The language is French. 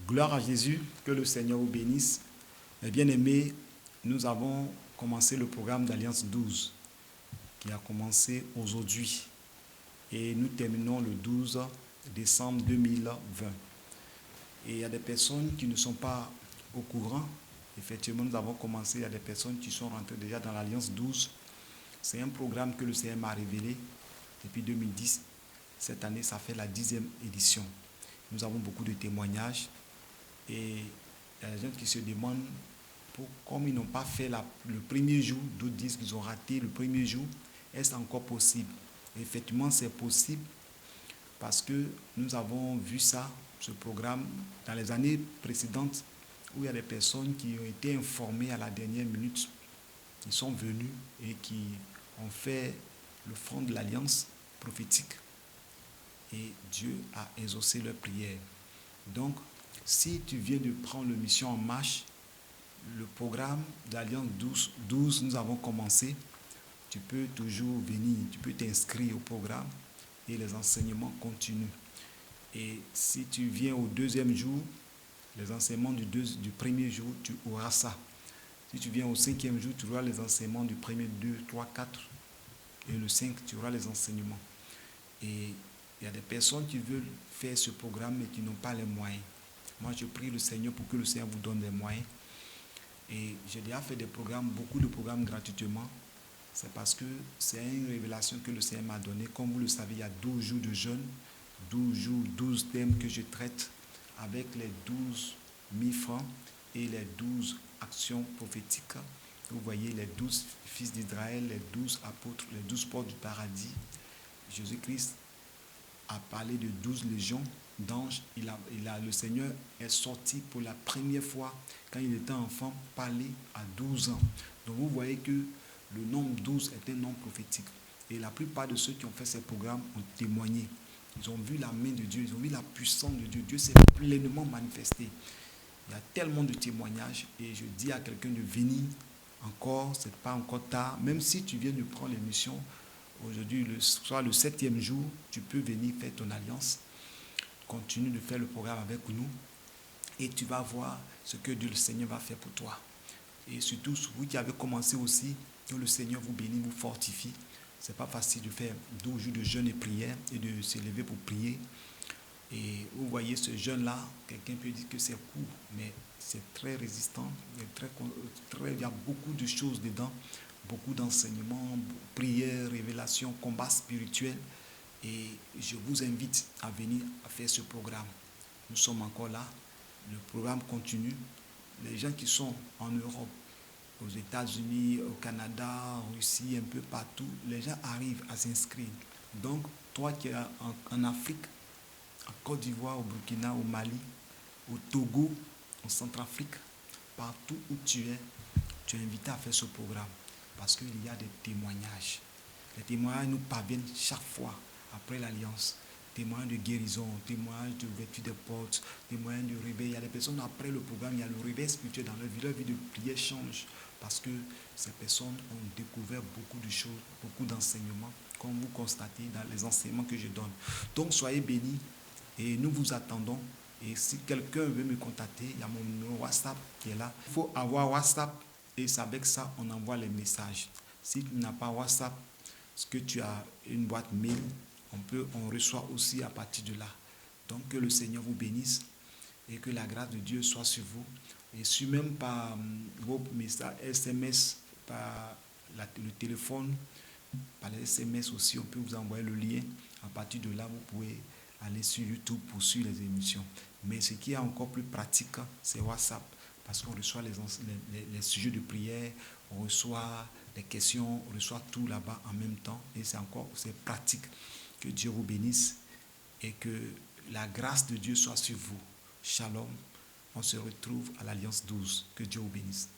Gloire à Jésus, que le Seigneur vous bénisse. Mes bien-aimés, nous avons commencé le programme d'Alliance 12 qui a commencé aujourd'hui et nous terminons le 12 décembre 2020. Et il y a des personnes qui ne sont pas au courant. Effectivement, nous avons commencé, il y a des personnes qui sont rentrées déjà dans l'Alliance 12. C'est un programme que le Seigneur m'a révélé depuis 2010. Cette année, ça fait la 10e édition. Nous avons beaucoup de témoignages. Et il y a des gens qui se demandent, comme ils n'ont pas fait le premier jour, d'autres disent qu'ils ont raté le premier jour, est-ce encore possible? Et effectivement, c'est possible parce que nous avons vu ça, ce programme, dans les années précédentes, où il y a des personnes qui ont été informées à la dernière minute, qui sont venues et qui ont fait le front de l'alliance prophétique. Et Dieu a exaucé leurs prières. Donc, si tu viens de prendre le mission en marche, le programme d'Alliance 12, nous avons commencé. Tu peux toujours venir, tu peux t'inscrire au programme et les enseignements continuent. Et si tu viens au deuxième jour, les enseignements du premier jour, tu auras ça. Si tu viens au cinquième jour, tu auras les enseignements du premier, 2, 3, 4. Et le 5, tu auras les enseignements. Et il y a des personnes qui veulent faire ce programme mais qui n'ont pas les moyens. Moi, je prie le Seigneur pour que le Seigneur vous donne des moyens. Et j'ai déjà fait des programmes, beaucoup de programmes gratuitement. C'est parce que c'est une révélation que le Seigneur m'a donnée. Comme vous le savez, il y a 12 jours de jeûne, 12 jours, 12 thèmes que je traite avec les 12 000 francs et les 12 actions prophétiques. Vous voyez les 12 fils d'Israël, les 12 apôtres, les 12 portes du paradis. Jésus-Christ a parlé de 12 légions d'anges. Le Seigneur est sorti pour la première fois, quand il était enfant, parler à 12 ans. Donc vous voyez que le nombre 12 est un nombre prophétique. Et la plupart de ceux qui ont fait ces programmes ont témoigné. Ils ont vu la main de Dieu, ils ont vu la puissance de Dieu. Dieu s'est pleinement manifesté. Il y a tellement de témoignages et je dis à quelqu'un de venir encore, ce n'est pas encore tard. Même si tu viens de prendre l'émission, aujourd'hui, soit le 7e jour, tu peux venir faire ton alliance. Continue de faire le programme avec nous et tu vas voir ce que Dieu le Seigneur va faire pour toi. Et surtout, vous qui avez commencé aussi, que le Seigneur vous bénisse, vous fortifie. Ce n'est pas facile de faire 12 jours de jeûne et prière et de se lever pour prier. Et vous voyez ce jeûne-là, quelqu'un peut dire que c'est court, mais c'est très résistant, il y a beaucoup de choses dedans, beaucoup d'enseignements, prières, révélations, combats spirituels. Et je vous invite à venir à faire ce programme. Nous sommes encore là, le programme continue. Les gens qui sont en Europe, aux États-Unis, au Canada, en Russie, un peu partout, les gens arrivent à s'inscrire. Donc, toi qui es en Afrique, en Côte d'Ivoire, au Burkina, au Mali, au Togo, en Centrafrique, partout où tu es invité à faire ce programme parce qu'il y a des témoignages. Les témoignages nous parviennent chaque fois après l'alliance. Témoignages de guérison, témoignages d'ouverture des portes, témoignages de réveil. Il y a des personnes après le programme, il y a le réveil spirituel dans leur vie de prière change parce que ces personnes ont découvert beaucoup de choses, beaucoup d'enseignements, comme vous constatez dans les enseignements que je donne. Donc soyez bénis. Et nous vous attendons. Et si quelqu'un veut me contacter, il y a mon numéro WhatsApp qui est là. Il faut avoir WhatsApp et c'est avec ça on envoie les messages. Si tu n'as pas WhatsApp, est-ce que tu as une boîte mail, on reçoit aussi à partir de là. Donc que le Seigneur vous bénisse et que la grâce de Dieu soit sur vous. Et si même par vos messages SMS, par le téléphone, par les SMS aussi, on peut vous envoyer le lien. À partir de là, vous pouvez aller sur YouTube pour suivre les émissions. Mais ce qui est encore plus pratique, c'est WhatsApp. Parce qu'on reçoit les sujets de prière, on reçoit les questions, on reçoit tout là-bas en même temps. Et c'est pratique. Que Dieu vous bénisse et que la grâce de Dieu soit sur vous. Shalom. On se retrouve à l'Alliance 12. Que Dieu vous bénisse.